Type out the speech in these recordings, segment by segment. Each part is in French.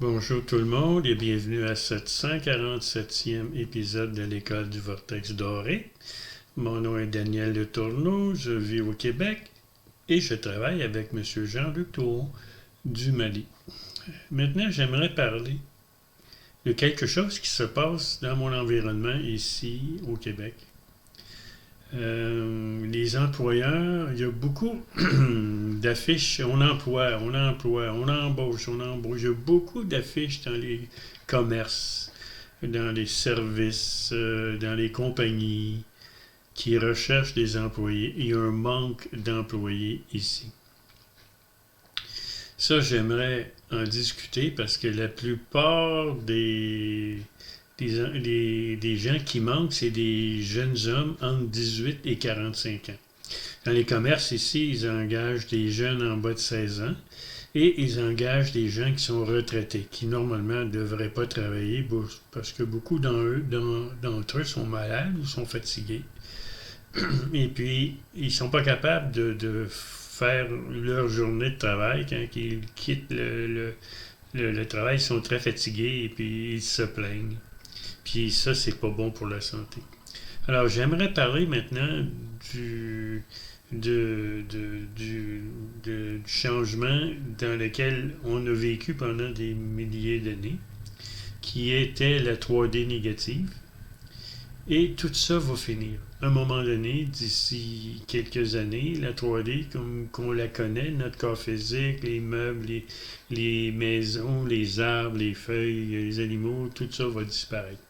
Bonjour tout le monde et bienvenue à ce 147e épisode de l'École du Vortex Doré. Mon nom est Daniel Letourneau, je vis au Québec et je travaille avec M. Jean-Luc Touron du Mali. Maintenant, j'aimerais parler de quelque chose qui se passe dans mon environnement ici au Québec. Les employeurs, il y a beaucoup d'affiches, on emploie, on embauche. Il y a beaucoup d'affiches dans les commerces, dans les services, dans les compagnies qui recherchent des employés. Il y a un manque d'employés ici. Ça, j'aimerais en discuter parce que la plupart des gens qui manquent, c'est des jeunes hommes entre 18 et 45 ans. Dans les commerces ici, ils engagent des jeunes en bas de 16 ans et ils engagent des gens qui sont retraités, qui normalement ne devraient pas travailler parce que beaucoup d'entre eux sont malades ou sont fatigués. Et puis, ils ne sont pas capables de faire leur journée de travail quand ils quittent le travail, ils sont très fatigués et puis ils se plaignent. Puis ça, c'est pas bon pour la santé. Alors, j'aimerais parler maintenant du, du changement dans lequel on a vécu pendant des milliers d'années, qui était la 3D négative. Et tout ça va finir. À un moment donné, d'ici quelques années, la 3D, comme qu'on la connaît, notre corps physique, les meubles, les maisons, les arbres, les feuilles, les animaux, tout ça va disparaître.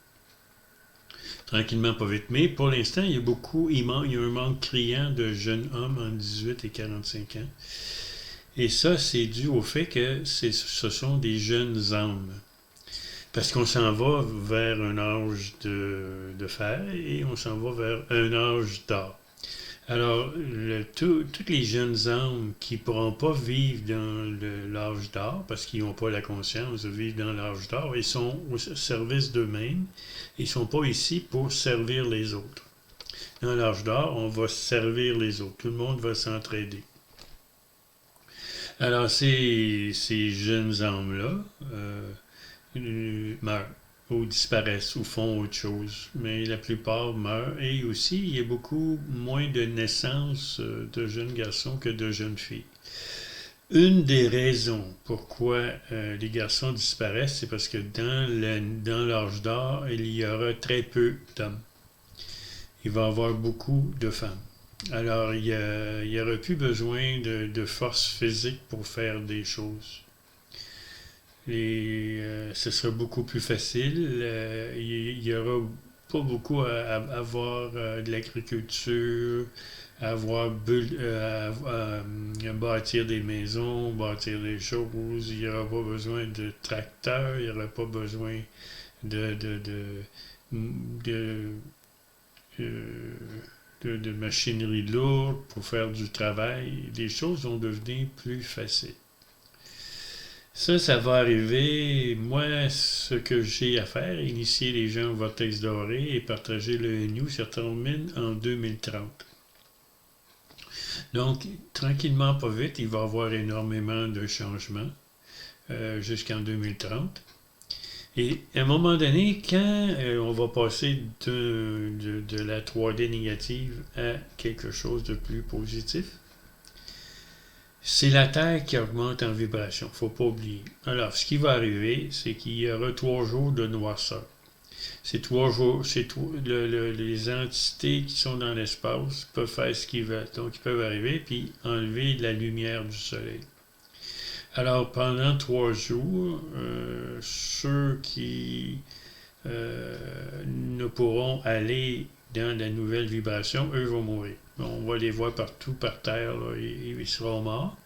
Tranquillement, pas vite. Mais pour l'instant, il y a un manque criant de jeunes hommes entre 18 et 45 ans. Et ça, c'est dû au fait que ce sont des jeunes âmes. Parce qu'on s'en va vers un âge de fer et on s'en va vers un âge d'or. Alors, toutes les jeunes âmes qui ne pourront pas vivre dans l'âge d'or, parce qu'ils n'ont pas la conscience de vivre dans l'âge d'or, ils sont au service d'eux-mêmes. Ils ne sont pas ici pour servir les autres. Dans l'âge d'or, on va servir les autres. Tout le monde va s'entraider. Alors, ces jeunes âmes-là meurent ou disparaissent ou font autre chose. Mais la plupart meurent. Et aussi, il y a beaucoup moins de naissances de jeunes garçons que de jeunes filles. Une des raisons pourquoi les garçons disparaissent, c'est parce que dans l'âge d'or, il y aura très peu d'hommes. Il va y avoir beaucoup de femmes. Alors, il n'y aura plus besoin de force physique pour faire des choses. Ce sera beaucoup plus facile. Il n'y aura pas beaucoup à avoir de l'agriculture, à bâtir des maisons, bâtir des choses. Il n'y aura pas besoin de tracteurs, il n'y aura pas besoin de, de, de, de machinerie lourde pour faire du travail. Les choses vont devenir plus faciles. Ça va arriver. Moi, ce que j'ai à faire, initier les gens au Vortex Doré et partager le New se termine en 2030. Donc, tranquillement, pas vite, il va y avoir énormément de changements jusqu'en 2030. Et à un moment donné, quand on va passer de la 3D négative à quelque chose de plus positif, c'est la Terre qui augmente en vibration, il ne faut pas oublier. Alors, ce qui va arriver, c'est qu'il y aura 3 jours de noirceur. Ces 3 jours, les entités qui sont dans l'espace peuvent faire ce qu'ils veulent. Donc, ils peuvent arriver puis enlever la lumière du soleil. Alors, pendant 3 jours, ceux qui ne pourront aller dans la nouvelle vibration, eux vont mourir. On va les voir partout par terre, là, ils seront morts.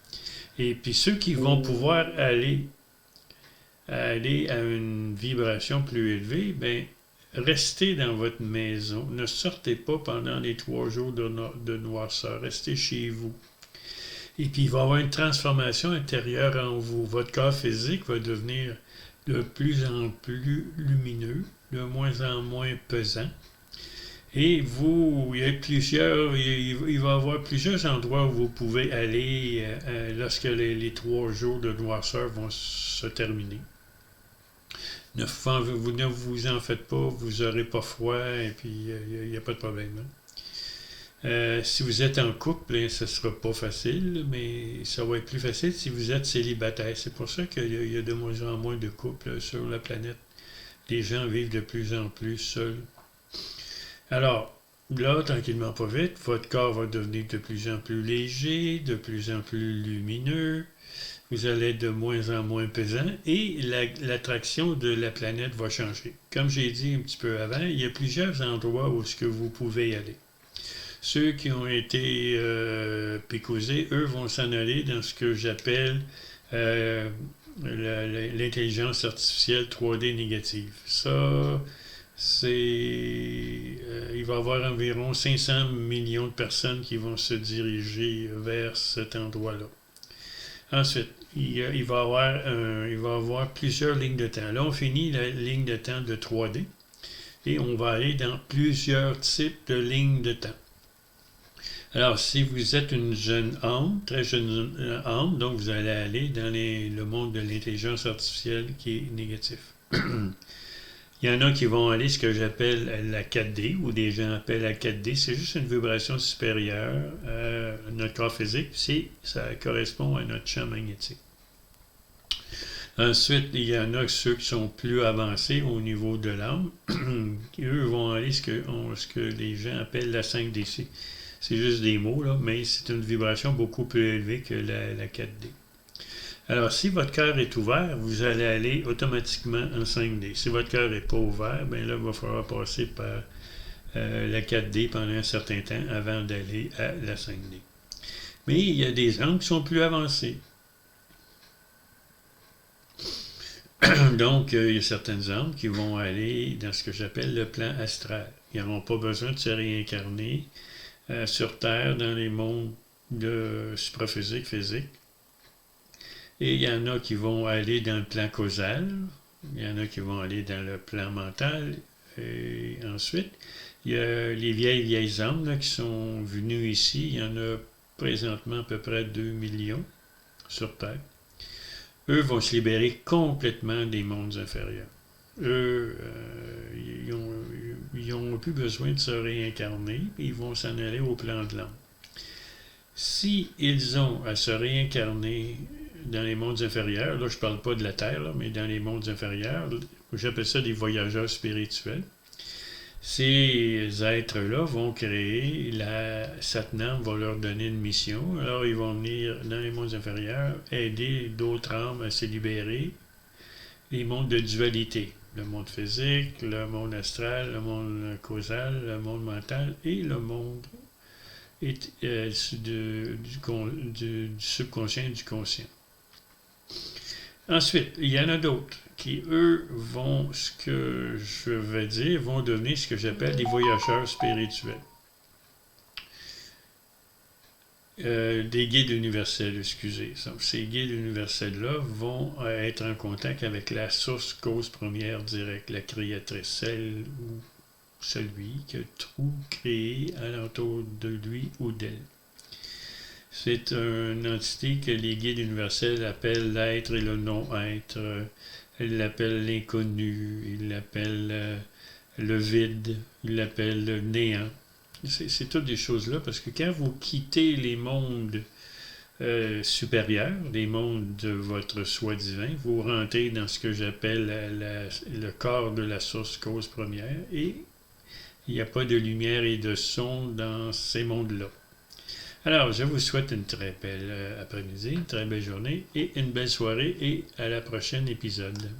Et puis ceux qui vont pouvoir aller à une vibration plus élevée, ben, restez dans votre maison. Ne sortez pas pendant les 3 jours de noirceur. Restez chez vous. Et puis il va y avoir une transformation intérieure en vous. Votre corps physique va devenir de plus en plus lumineux, de moins en moins pesant. Et il va y avoir plusieurs endroits où vous pouvez aller lorsque les 3 jours de noirceur vont se terminer. Vous ne vous en faites pas, vous n'aurez pas froid, et puis il n'y a pas de problème. Si vous êtes en couple, hein, ce ne sera pas facile, mais ça va être plus facile si vous êtes célibataire. C'est pour ça qu'il y a de moins en moins de couples sur la planète. Les gens vivent de plus en plus seuls. Alors, là, tranquillement pas vite, votre corps va devenir de plus en plus léger, de plus en plus lumineux. Vous allez être de moins en moins pesant et l'attraction de la planète va changer. Comme j'ai dit un petit peu avant, il y a plusieurs endroits où ce que vous pouvez y aller. Ceux qui ont été pécausés, eux, vont s'en aller dans ce que j'appelle l'intelligence artificielle 3D négative. Ça, il va y avoir environ 500 millions de personnes qui vont se diriger vers cet endroit-là. Ensuite, il va y avoir plusieurs lignes de temps. Là, on finit la ligne de temps de 3D et on va aller dans plusieurs types de lignes de temps. Alors, si vous êtes une jeune âme, très jeune âme, donc vous allez aller dans le monde de l'intelligence artificielle qui est négatif. Il y en a qui vont aller ce que j'appelle la 4D, ou des gens appellent la 4D. C'est juste une vibration supérieure à notre corps physique. Ça correspond à notre champ magnétique. Ensuite, il y en a ceux qui sont plus avancés au niveau de l'âme. Eux vont aller ce que les gens appellent la 5DC. C'est juste des mots, là, mais c'est une vibration beaucoup plus élevée que la 4D. Alors, si votre cœur est ouvert, vous allez aller automatiquement en 5D. Si votre cœur n'est pas ouvert, bien là, il va falloir passer par la 4D pendant un certain temps avant d'aller à la 5D. Mais il y a des âmes qui sont plus avancées. Donc, il y a certaines âmes qui vont aller dans ce que j'appelle le plan astral. Ils n'auront pas besoin de se réincarner sur Terre dans les mondes de supraphysique, physique. Et il y en a qui vont aller dans le plan causal, il y en a qui vont aller dans le plan mental, et ensuite, il y a les vieilles âmes là, qui sont venues ici, il y en a présentement à peu près 2 millions sur Terre. Eux vont se libérer complètement des mondes inférieurs. Eux, ils n'ont plus besoin de se réincarner, et ils vont s'en aller au plan de l'âme. Si ils ont à se réincarner dans les mondes inférieurs, là je ne parle pas de la Terre, là, mais dans les mondes inférieurs, j'appelle ça des voyageurs spirituels, ces êtres-là vont créer, Satnam va leur donner une mission, alors ils vont venir dans les mondes inférieurs aider d'autres âmes à se libérer, les mondes de dualité, le monde physique, le monde astral, le monde causal, le monde mental et le monde du subconscient et du conscient. Ensuite, il y en a d'autres qui, eux, vont, ce que je vais dire, vont devenir ce que j'appelle des voyageurs spirituels. Des guides universels, excusez. Donc, ces guides universels-là vont être en contact avec la source cause première directe, la créatrice, celle ou celui qui a tout créé alentour de lui ou d'elle. C'est une entité que les guides universels appellent l'être et le non-être. Ils l'appellent l'inconnu, ils l'appellent le vide, ils l'appellent le néant. C'est toutes des choses-là, parce que quand vous quittez les mondes supérieurs, les mondes de votre soi divin, vous rentrez dans ce que j'appelle le corps de la source cause première, et il n'y a pas de lumière et de son dans ces mondes-là. Alors, je vous souhaite une très belle après-midi, une très belle journée et une belle soirée, et à la prochaine épisode.